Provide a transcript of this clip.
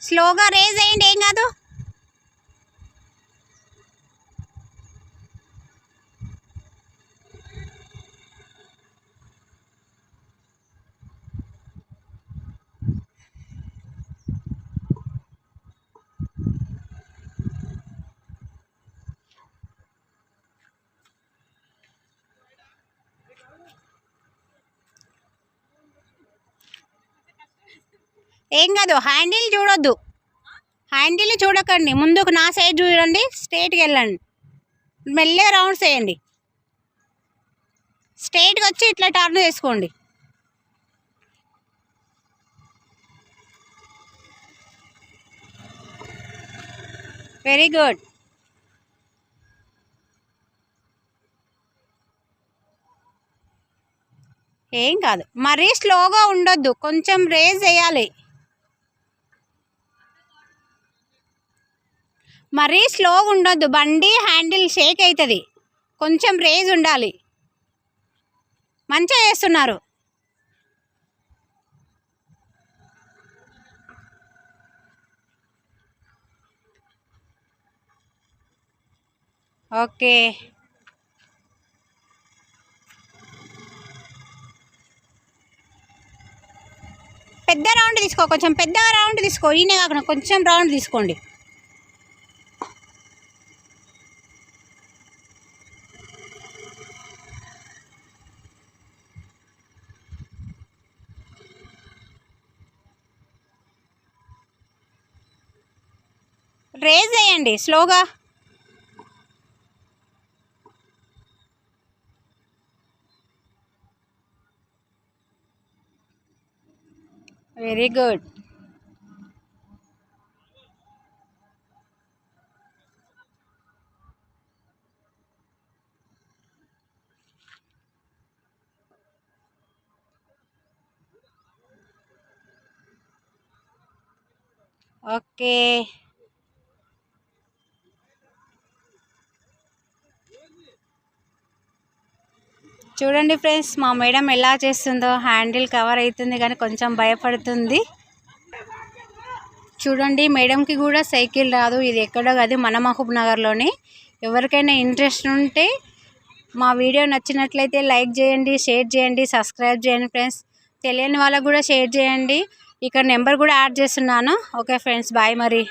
స్లోగా రేజ్ అయ్యండి, ఏం కాదు. ఏం కాదు, హ్యాండిల్ చూడొద్దు, హ్యాండిల్ చూడకండి, ముందుకు నా సైడ్ చూడండి, స్ట్రైట్కి వెళ్ళండి, మెల్లగా రౌండ్స్ వేయండి, స్ట్రైట్గా వచ్చి ఇట్లా టర్న్ చేసుకోండి. Very good. ఏం కాదు, మరీ స్లోగా ఉండొద్దు, కొంచెం రేజ్ చేయాలి. మరీ స్లోగా ఉండొద్దు, బండి హ్యాండిల్ షేక్ అవుతుంది, కొంచెం రేజ్ ఉండాలి. మంచిగా చేస్తున్నారు. ఓకే, పెద్ద రౌండ్ తీసుకో, కొంచెం పెద్ద రౌండ్ తీసుకో, ఈయన కాకుండా కొంచెం రౌండ్ తీసుకోండి. రేజ్ చేయండి స్లోగా. Very good. ఓకే, చూడండి ఫ్రెండ్స్, మా మేడం ఎలా చేస్తుందో. హ్యాండిల్ కవర్ అవుతుంది కానీ కొంచెం భయపడుతుంది. చూడండి, మేడంకి కూడా సైకిల్ రాదు. ఇది ఎక్కడో కాదు, మన మహబూబ్ నగర్లోని. ఎవరికైనా ఇంట్రెస్ట్ ఉంటే మా వీడియో నచ్చినట్లయితే లైక్ చేయండి, షేర్ చేయండి, సబ్స్క్రైబ్ చేయండి ఫ్రెండ్స్. తెలియని వాళ్ళకు కూడా షేర్ చేయండి. ఇక్కడ నెంబర్ కూడా యాడ్ చేస్తున్నాను. ఓకే ఫ్రెండ్స్, బాయ్ మరి.